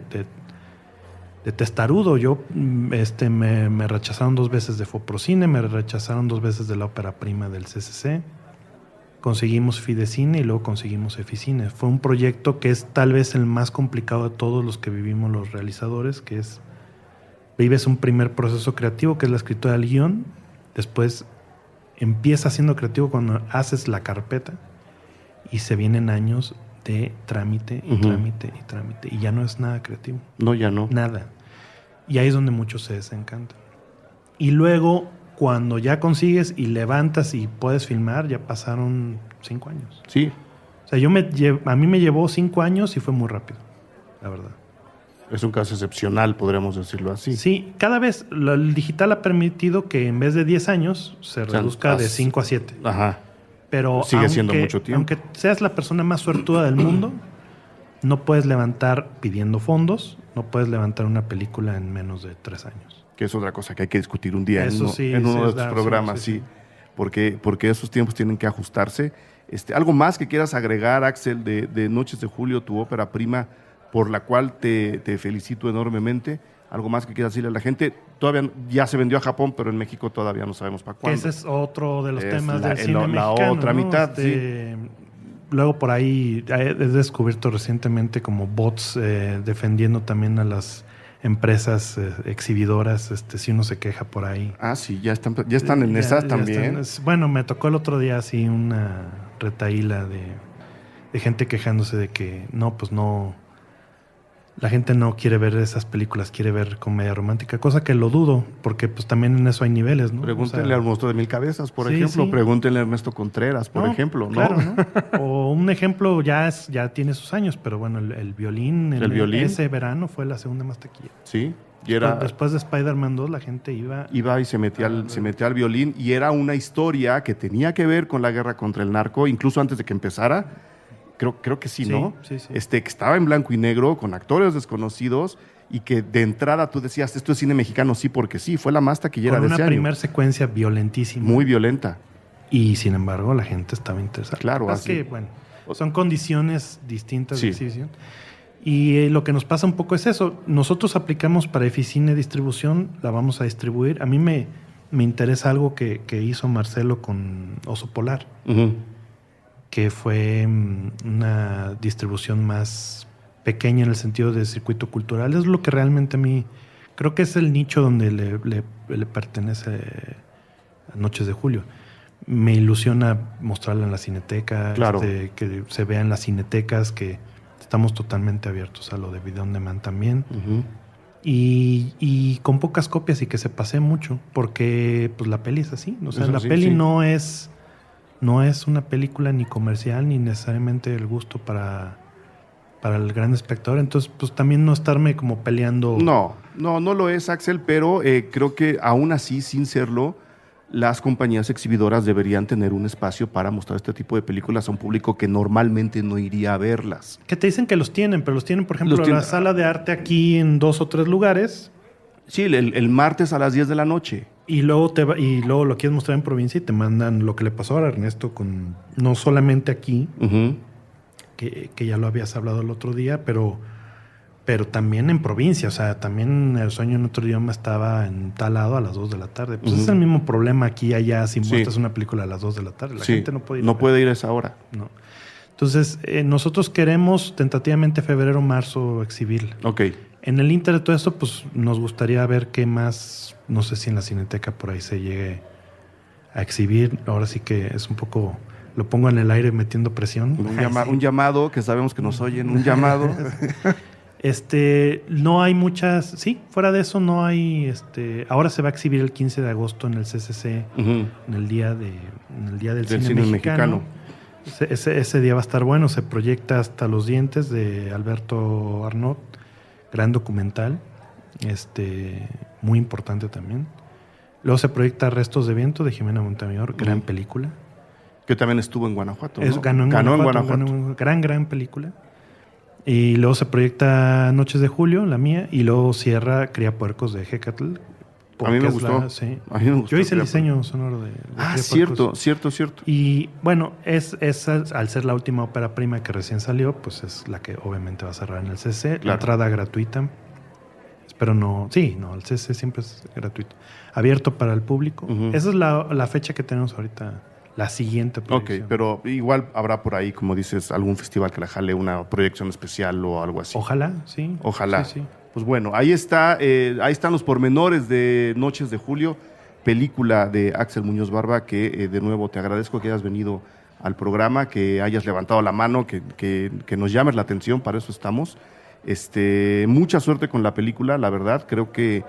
testarudo. Yo me rechazaron 2 veces de FOPROCINE, me rechazaron 2 veces de la ópera prima del CCC. Conseguimos Fidecine y luego conseguimos Eficine. Fue un proyecto que es tal vez el más complicado de todos los que vivimos los realizadores, que es, vives un primer proceso creativo, que es la escritura del guión, después empieza siendo creativo cuando haces la carpeta y se vienen años de trámite y trámite y trámite y ya no es nada creativo. No, ya no. Nada. Y ahí es donde muchos se desencantan. Y luego, cuando ya consigues y levantas y puedes filmar, ya pasaron 5 años. Sí. O sea, a mí me llevó 5 años y fue muy rápido, la verdad. Es un caso excepcional, podríamos decirlo así. Sí, cada vez el digital ha permitido que en vez de 10 años se reduzca de 5 a 7. Ajá. Pero sigue siendo mucho tiempo. Aunque seas la persona más suertuda del mundo, no puedes levantar pidiendo fondos, no puedes levantar una película en menos de 3 años. Que es otra cosa que hay que discutir un día Eso en uno de estos sí, programas, sí. Porque esos tiempos tienen que ajustarse. ¿Algo más que quieras agregar, Axel, de Noches de Julio, tu ópera prima, por la cual te felicito enormemente? ¿Algo más que quieras decirle a la gente? Todavía ya se vendió a Japón, pero en México todavía no sabemos para cuándo. Ese es otro de los temas del cine mexicano. La otra mitad, sí. Luego por ahí he descubierto recientemente como bots defendiendo también a las empresas exhibidoras, si uno se queja por ahí. Ah, sí, ya están en esas también. Bueno, me tocó el otro día así una retaíla de gente quejándose de que no, la gente no quiere ver esas películas, quiere ver comedia romántica, cosa que lo dudo, porque pues también en eso hay niveles, ¿no? Pregúntenle al Monstruo de Mil Cabezas, por ejemplo. Sí. Pregúntenle a Ernesto Contreras, por ejemplo, ¿no? Claro, ¿no? O un ejemplo ya tiene sus años, pero bueno, el violín, ese verano fue la segunda más taquilla. Sí. Y después de Spider-Man 2 la gente iba y se metía al violín, y era una historia que tenía que ver con la guerra contra el narco, incluso antes de que empezara. Creo que sí, ¿no? Sí. Que estaba en blanco y negro, con actores desconocidos, y que de entrada tú decías, esto es cine mexicano, sí, porque sí, fue la más taquillera de ese año. Con una primera secuencia violentísima. Muy violenta. Y sin embargo, la gente estaba interesada. Claro, así. Es que, bueno, son condiciones distintas de exhibición. Y lo que nos pasa un poco es eso. Nosotros aplicamos para Eficine Distribución, la vamos a distribuir. A mí me interesa algo que hizo Marcelo con Oso Polar. Uh-huh. Que fue una distribución más pequeña en el sentido de circuito cultural. Es lo que realmente a mí creo que es el nicho donde le pertenece a Noches de Julio. Me ilusiona mostrarla en la Cineteca, claro. Que se vea en las cinetecas, que estamos totalmente abiertos a lo de video on demand también. Uh-huh. Y con pocas copias y que se pase mucho, porque pues la peli es así. O sea, la peli no es una película ni comercial ni necesariamente el gusto para el gran espectador. Entonces, pues también no estarme como peleando. No lo es, Axel, pero creo que aún así, sin serlo, las compañías exhibidoras deberían tener un espacio para mostrar este tipo de películas a un público que normalmente no iría a verlas. Que te dicen que los tienen, pero los tienen, por ejemplo, en la sala de arte aquí en 2 o 3 lugares. Sí, el martes a las 10 de la noche. Y luego lo quieres mostrar en provincia y te mandan lo que le pasó a Ernesto con no solamente aquí, uh-huh. que ya lo habías hablado el otro día, pero también en provincia. O sea, también El Sueño en Otro Idioma estaba en tal lado a las 2 de la tarde. Pues es el mismo problema aquí y allá si muestras una película a las 2 de la tarde. La gente no puede ir. No puede ir a esa hora. No. Entonces, nosotros queremos tentativamente febrero, marzo exhibirla. Ok. En el inter de todo esto, pues nos gustaría ver qué más, no sé si en la Cineteca por ahí se llegue a exhibir. Ahora sí que es un poco, lo pongo en el aire metiendo presión. Un llamado, que sabemos que nos oyen, un llamado. No hay muchas, sí, fuera de eso no hay, ahora se va a exhibir el 15 de agosto en el CCC, uh-huh. en el día del cine mexicano. Ese día va a estar bueno, se proyecta Hasta los dientes de Alberto Arnaut. Gran documental, muy importante también. Luego se proyecta Restos de Viento de Jimena Montemayor, gran película. Que también estuvo en Guanajuato, ¿no? Ganó en Guanajuato. Gran película. Y luego se proyecta Noches de Julio, la mía, y luego cierra Cría Puercos de Hecatl. A mí me gustó. A mí me gustó. Yo hice el diseño sonoro de cierto. Y bueno, es al ser la última ópera prima que recién salió, pues es la que obviamente va a cerrar en el CC. Claro. La entrada gratuita. Espero el CC siempre es gratuito. Abierto para el público. Uh-huh. Esa es la fecha que tenemos ahorita, la siguiente proyección. Ok, pero igual habrá por ahí, como dices, algún festival que la jale una proyección especial o algo así. Ojalá, sí. Ojalá. Sí. Pues bueno, ahí están los pormenores de Noches de Julio, película de Axel Muñoz Barba, que de nuevo te agradezco que hayas venido al programa, que hayas levantado la mano, que nos llames la atención, para eso estamos. Mucha suerte con la película, la verdad, creo que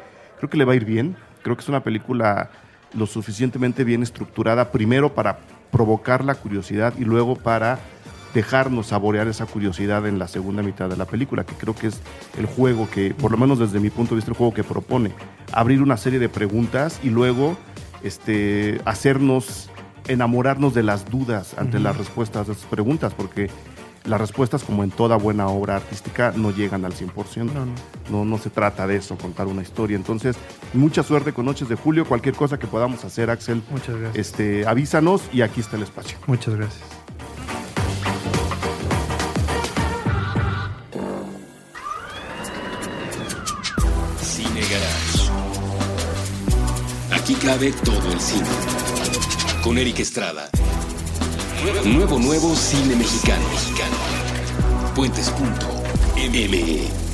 le va a ir bien. Creo que es una película lo suficientemente bien estructurada, primero para provocar la curiosidad y luego para dejarnos saborear esa curiosidad en la segunda mitad de la película, que creo que es el juego que, por lo menos desde mi punto de vista, el juego que propone. Abrir una serie de preguntas y luego hacernos enamorarnos de las dudas ante las respuestas de esas preguntas, porque las respuestas, como en toda buena obra artística, no llegan al 100%. No se trata de eso, contar una historia. Entonces, mucha suerte con Noches de Julio. Cualquier cosa que podamos hacer, Axel, muchas gracias. Avísanos y aquí está el espacio. Muchas gracias. Cine Garage. Aquí cabe todo el cine. Con Eric Estrada. Nuevo cine mexicano. Puentes.me